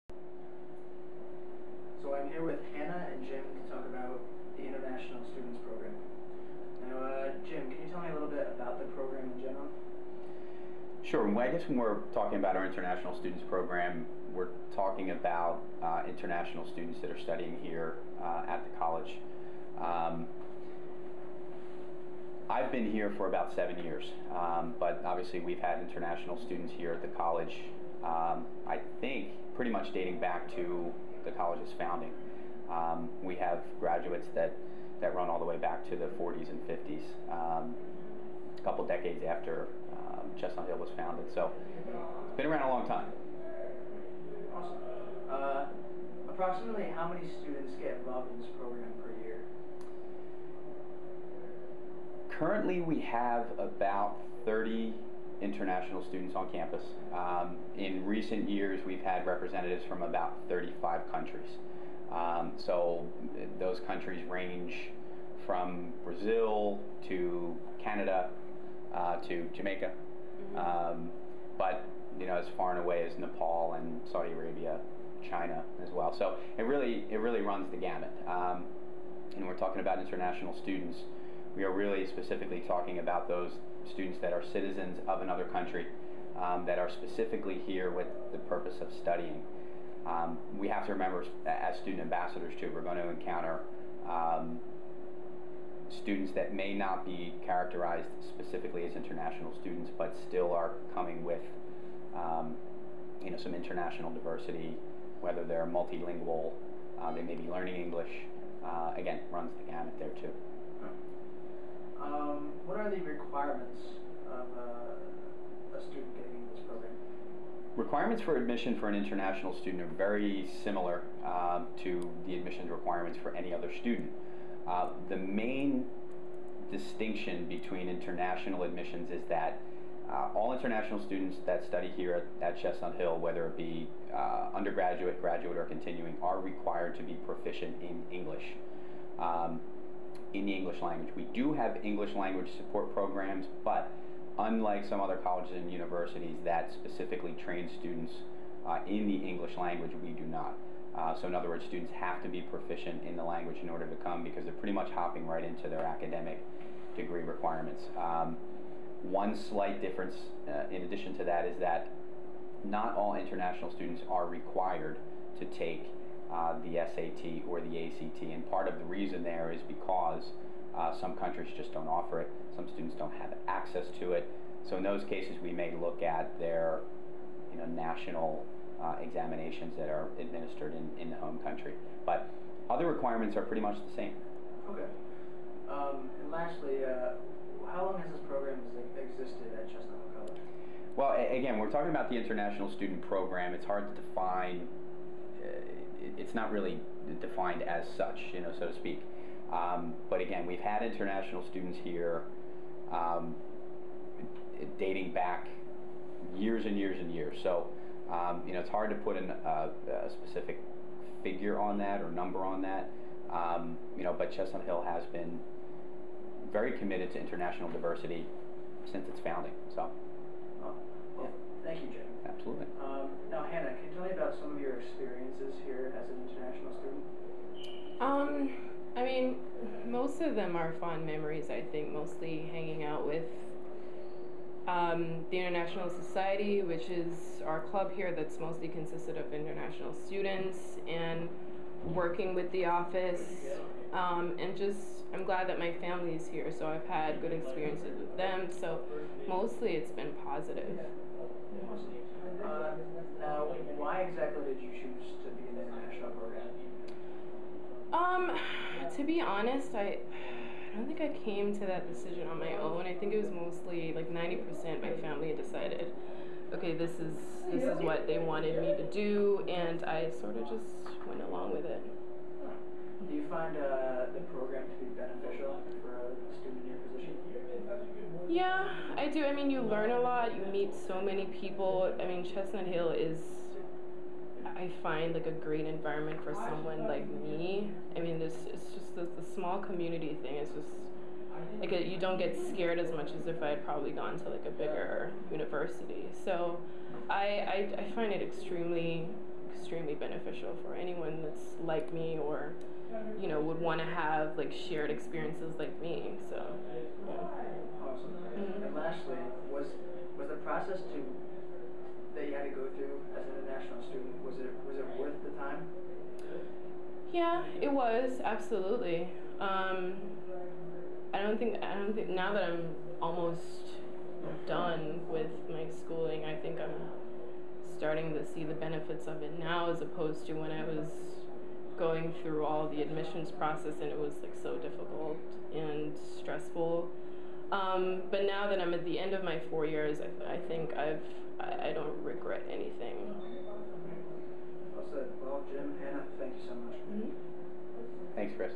So I'm here with Hannah and Jim to talk about the International Students Program. Now, Jim, can you tell me a little bit about the program in general? Sure. Well, I guess when we're talking about our International Students Program, we're talking about international students that are studying here at the college. I've been here for about 7 years, but obviously we've had international students here at the college, I think pretty much dating back to the college's founding. We have graduates that run all the way back to the 40s and 50s, a couple decades after Chestnut Hill was founded. So it's been around a long time. Awesome. Approximately how many students get involved in this program per year? Currently we have about 30 international students on campus. In recent years we've had representatives from about 35 countries. So those countries range from Brazil to Canada to Jamaica, but as far and away as Nepal and Saudi Arabia, China as well. So it really runs the gamut. And we're talking about international students. We are really specifically talking about those students that are citizens of another country, that are specifically here with the purpose of studying. We have to remember, as student ambassadors too, we're going to encounter students that may not be characterized specifically as international students, but still are coming with some international diversity, whether they're multilingual, they may be learning English. Again, runs the gamut there too. What are the requirements of a student getting into this program? Requirements for admission for an international student are very similar to the admissions requirements for any other student. The main distinction between international admissions is that all international students that study here at Chestnut Hill, whether it be undergraduate, graduate, or continuing, are required to be proficient in English. In the English language. We do have English language support programs, but unlike some other colleges and universities that specifically train students in the English language, we do not. So in other words, students have to be proficient in the language in order to come, because they're pretty much hopping right into their academic degree requirements. One slight difference in addition to that is that not all international students are required to take the SAT or the ACT, and part of the reason there is because some countries just don't offer it, some students don't have access to it. So in those cases we may look at their national examinations that are administered in the home country. But other requirements are pretty much the same. Okay. And lastly, how long has this program existed at Chestnut Hill College? Well, again, we're talking about the International Student Program. It's hard to define. It's not really defined as such, so to speak. But again, we've had international students here dating back years and years and years. So, it's hard to put a specific figure on that or number on that. But Chestnut Hill has been very committed to international diversity since its founding. So. Well, thank you, Jim. Absolutely. Now, Hannah, can you tell me about some of your experiences here as an international student? I mean, most of them are fond memories, I think, mostly hanging out with the International Society, which is our club here that's mostly consisted of international students, and working with the office, and just, I'm glad that my family is here, so I've had good experiences with them, so mostly it's been positive. Now, why exactly did you choose to be in the international program? To be honest, I don't think I came to that decision on my own. I think it was mostly like 90% my family decided, okay, this is what they wanted me to do, and I sort of just went along with it. Do you find the program to be beneficial for a student in your position? Yeah, I do. I mean, you learn a lot. You meet so many people. I mean, Chestnut Hill is, I find, like a great environment for someone like me. I mean, it's just the small community thing. It's just like you don't get scared as much as if I had probably gone to like a bigger university. So I find it extremely extremely beneficial for anyone that's like me or, you know, would want to have like shared experiences like me. So, yeah. Awesome. Mhm. And lastly, was the process that you had to go through as an international student, was it worth the time? Yeah, it was absolutely. I don't think now that I'm almost done with my schooling, I think I'm starting to see the benefits of it now as opposed to when I was going through all the admissions process and it was like so difficult and stressful. But now that I'm at the end of my 4 years, I think I don't regret anything. Well said. Well, Jim, Hannah, thank you so much. Mm-hmm. Thanks, Chris.